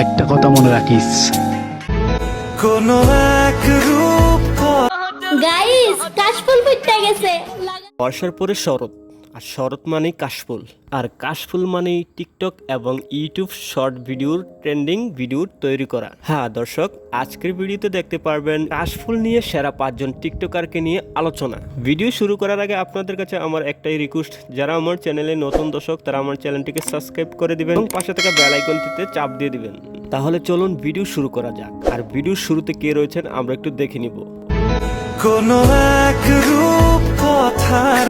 একটা কথা মনে রাখিস, কোনো এক রূপ গাইস কাশফুল ফুটতে গেছে। বর্ষার পরে শরৎ, আর শরৎ মানেই কাশফুল, আর কাশফুল মানেই টিকটক এবং ইউটিউব শর্ট ভিডিওর ট্রেন্ডিং ভিডিও তৈরি করা। হ্যাঁ দর্শক, আজকের ভিডিওতে দেখতে পারবেন কাশফুল নিয়ে সেরা 5জন টিকটকারকে নিয়ে আলোচনা। ভিডিও শুরু করার আগে আপনাদের কাছে আমার একটাই রিকোয়েস্ট, যারা আমার চ্যানেলে নতুন দর্শক তারা আমার চ্যানেলটিকে সাবস্ক্রাইব করে দিবেন এবং পাশে থাকা বেল আইকনটিতে চাপ দিয়ে দিবেন। তাহলে চলুন ভিডিও শুরু করা যাক। আর ভিডিওর শুরুতে কে রয়েছেন আমরা একটু দেখে নিব। কোনো এক রূপ কথার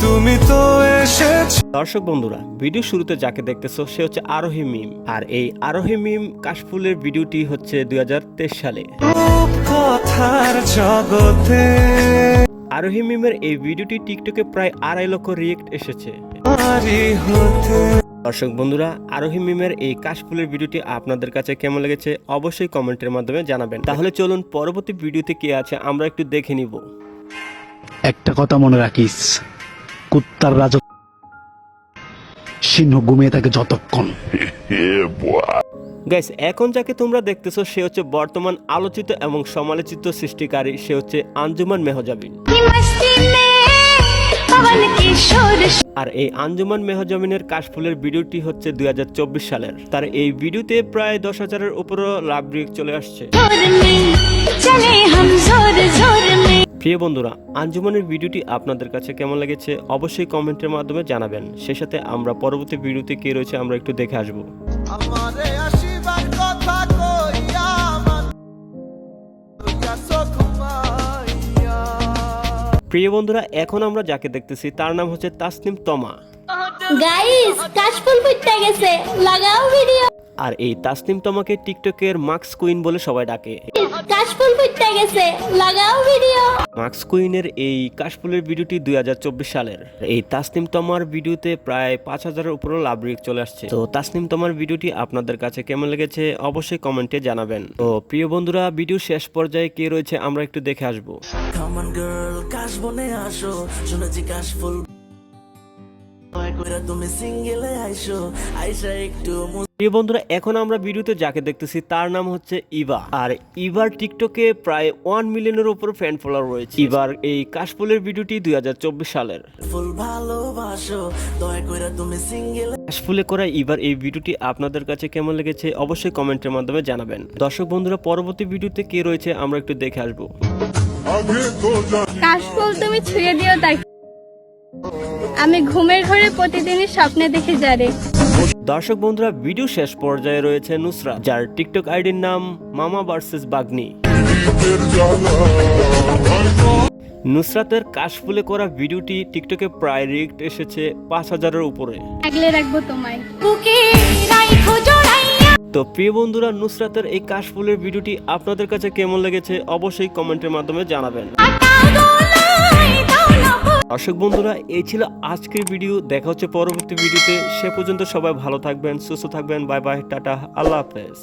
তুমি তো এসেছো। দর্শক বন্ধুরা, ভিডিও শুরুতে যাকে দেখতেছো সে হচ্ছে আরোহী মিম, আর এই আরোহী মিম কাশফুলের ভিডিওটি হচ্ছে 2023 সালে। রূপ কথার জগতে আরোহী মিমের এই ভিডিওটি টিকটকে প্রায় 2.5 লক্ষ রিয়েক্ট এসেছে। আরি হতে দর্শক বন্ধুরা, আরোহী মিমের এই কাশফুলের ভিডিওটি আপনাদের কাছে কেমন লেগেছে অবশ্যই কমেন্টের মাধ্যমে জানাবেন। তাহলে চলুন পরবর্তী ভিডিওতে কে আছে আমরা একটু দেখে নিব। একটা কথা মনে রাখিস, কুত্তার রাজত্ব সিংহ ঘুমিয়ে থাকে যতক্ষণ। গাইস, এখন যাকে তোমরা দেখতেছো সে হচ্ছে বর্তমান আলোচিত এবং সমালোচিত সৃষ্টিকারী, সে হচ্ছে আঞ্জুমান মেহজাবিন। আর এই আঞ্জুমান মেহজাবিনের কাশফুলের ভিডিওটি হচ্ছে 2024 সালের। তার এই ভিডিওতে প্রায় 10,000-এর উপরও লাভ রিয়েক্ট চলে আসছে। প্রিয় বন্ধুরা, আঞ্জুমানের ভিডিওটি আপনাদের কাছে কেমন লেগেছে অবশ্যই কমেন্টের মাধ্যমে জানাবেন। সে সাথে আমরা পরবর্তী ভিডিওতে কে রয়েছে আমরা একটু দেখে আসবো। আমারে আসিবার কথা কইয়া আমার ঘুমাইয়া। প্রিয় বন্ধুরা, এখন আমরা যাকে দেখতেছি তার নাম হচ্ছে তাসনিম তমা। গাইস কাশফুল ফুটতে গেছে, লাগাও ভিডিও। আর এই তাসনিম তমাকে টিকটকের মাক্স কুইন বলে সবাই ডাকে। কাশফুল ফুটতে গেছে, লাগাও ভিডিও। মাক্স কুইনের এই কাশফুলের ভিডিওটি 2024 সালের। এই তাসনিম তমার ভিডিওতে প্রায় 5,000-এর উপরও লাভ রিয়েক্ট চলে আসছে। তো তাসনিম তমার ভিডিওটি আপনাদের কাছে কেমন লেগেছে অবশ্যই কমেন্টে জানাবেন। তো প্রিয় বন্ধুরা, ভিডিও শেষ পর্যায়ে কে রয়েছে আমরা একটু দেখে আসবো। Come on girl, কাশবনে আসো, শুনেছি কাশফুল কইরা তুমি সিঙ্গেলে আইসো, আইসা একটু প্রিয় বন্ধুরা, এখন আমরা ভিডিওতে যাকে দেখতেছি তার নাম হচ্ছে ইভা। আর ইভার টিকটকে প্রায় 1 মিলিয়নের উপর ফ্যান ফলোয়ার রয়েছে। ইভার এই কাশফুলের ভিডিওটি 2024 সালের। ফুল ভালোবাসো, দয়া কইরা তুমি সিঙ্গেলে। কাশফুলে করা ইভার এই ভিডিওটি আপনাদের কাছে কেমন লেগেছে অবশ্যই কমেন্টের মাধ্যমে জানাবেন। দর্শক বন্ধুরা, পরবর্তী ভিডিওতে কে রয়েছে আমরা একটু দেখে আসবো। কাশফুল তুমি ছুঁয়ে দিও তাকে, আমি ঘুমের ঘরে প্রতিদিনই স্বপ্নে দেখি যারে। দর্শক বন্ধুরা, ভিডিও শেষ পর্যায়ে রয়েছে নুসরাত, যার টিকটক আইডির নাম মামা ভার্সেস বাগনি। নুসরাতের কাশফুলে করা ভিডিওটি টিকটকে প্রায় রিয়েক্ট এসেছে 5,000-এর উপরে। আগলে রাখবো তোমায়। তো প্রিয় বন্ধুরা, নুসরাতের এই কাশফুলের ভিডিওটি আপনাদের কাছে কেমন লেগেছে অবশ্যই কমেন্টের মাধ্যমে জানাবেন। দর্শক বন্ধুরা, এই ছিল আজকের ভিডিও। দেখা হচ্ছে পরবর্তী ভিডিওতে। সে পর্যন্ত সবাই ভালো থাকবেন, সুস্থ থাকবেন। বাই বাই, টাটা, আল্লাহ হাফেজ।